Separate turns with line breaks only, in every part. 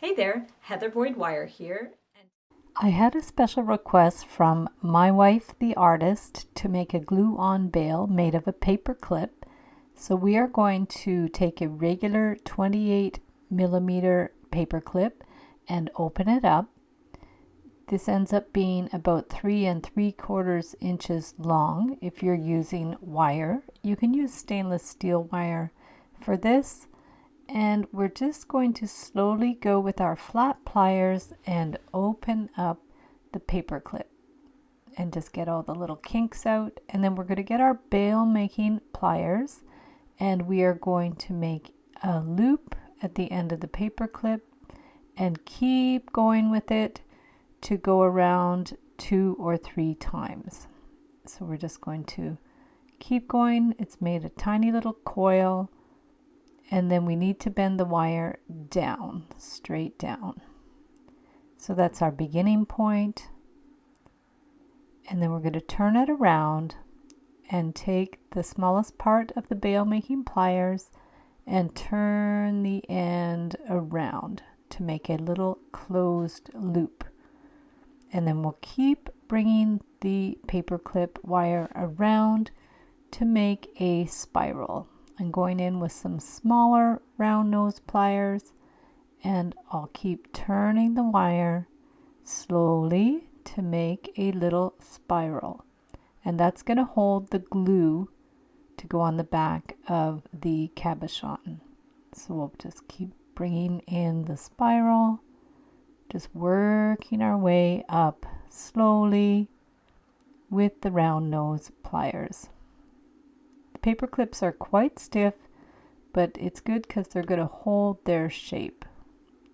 Hey there, Heather Boyd Wire here.
I had a special request from my wife, the artist, to make a glue-on bail made of a paper clip. So we are going to take a regular 28mm paper clip and open it up. This ends up being about 3 3/4 inches long. If you're using wire, you can use stainless steel wire for this. And we're just going to slowly go with our flat pliers and open up the paper clip and just get all the little kinks out. And then we're going to get our bail making pliers and we are going to make a loop at the end of the paper clip and keep going with it to go around 2 or 3 times. So we're just going to keep going. It's made a tiny little coil. And then we need to bend the wire down, straight down. So that's our beginning point. And then we're going to turn it around and take the smallest part of the bail making pliers and turn the end around to make a little closed loop. And then we'll keep bringing the paper clip wire around to make a spiral. I'm going in with some smaller round nose pliers and I'll keep turning the wire slowly to make a little spiral. And that's going to hold the glue to go on the back of the cabochon. So we'll just keep bringing in the spiral, just working our way up slowly with the round nose pliers. Paper clips are quite stiff, but it's good because they're going to hold their shape.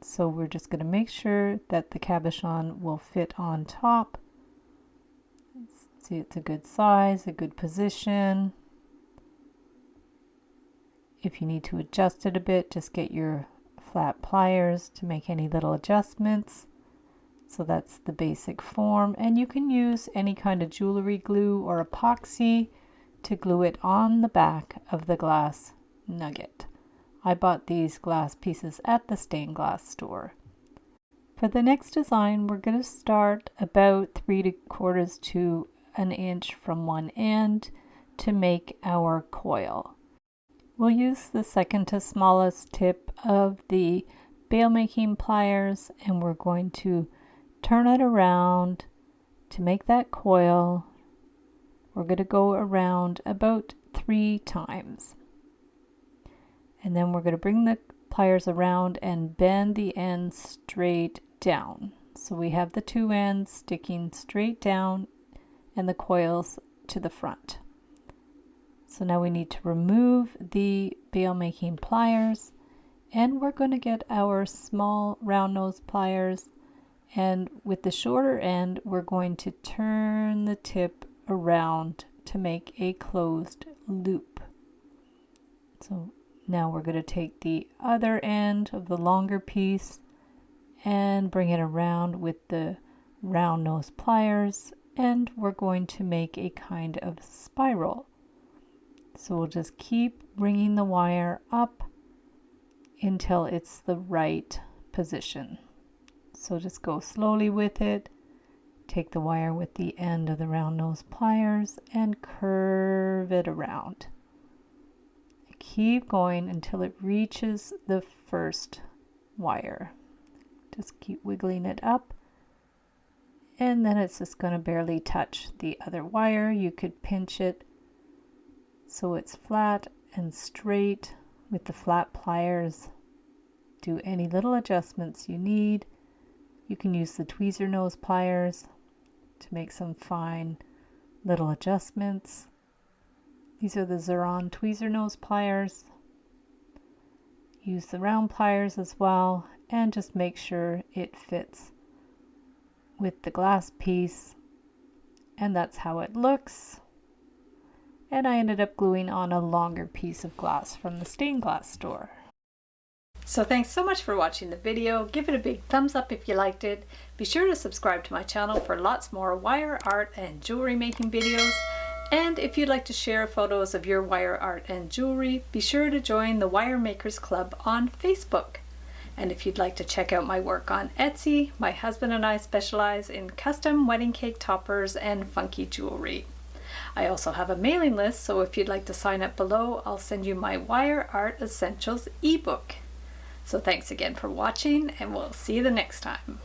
So we're just going to make sure that the cabochon will fit on top. See, it's a good size, a good position. If you need to adjust it a bit, just get your flat pliers to make any little adjustments. So that's the basic form, and you can use any kind of jewelry glue or epoxy to glue it on the back of the glass nugget. I bought these glass pieces at the stained glass store. For the next design, we're going to start about 3/4 to an inch from one end to make our coil. We'll use the second to smallest tip of the bail making pliers and we're going to turn it around to make that coil. We're going to go around about 3 times. And then we're going to bring the pliers around and bend the ends straight down. So we have the 2 ends sticking straight down and the coils to the front. So now we need to remove the bail making pliers and we're going to get our small round nose pliers, and with the shorter end we're going to turn the tip around to make a closed loop. So now we're going to take the other end of the longer piece and bring it around with the round nose pliers and we're going to make a kind of spiral. So we'll just keep bringing the wire up until it's the right position. So just go slowly with it. Take the wire with the end of the round nose pliers and curve it around. Keep going until it reaches the first wire. Just keep wiggling it up and then it's just going to barely touch the other wire. You could pinch it so it's flat and straight with the flat pliers. Do any little adjustments you need. You can use the tweezer nose pliers to make some fine little adjustments. These are the Zeron tweezer nose pliers. Use the round pliers as well and just make sure it fits with the glass piece, and that's how it looks. And I ended up gluing on a longer piece of glass from the stained glass store.
So thanks so much for watching the video. Give it a big thumbs up if you liked it. Be sure to subscribe to my channel for lots more wire art and jewelry making videos. And if you'd like to share photos of your wire art and jewelry, be sure to join the Wire Makers Club on Facebook. And if you'd like to check out my work on Etsy, my husband and I specialize in custom wedding cake toppers and funky jewelry. I also have a mailing list, so if you'd like to sign up below, I'll send you my Wire Art Essentials ebook. So thanks again for watching, and we'll see you the next time.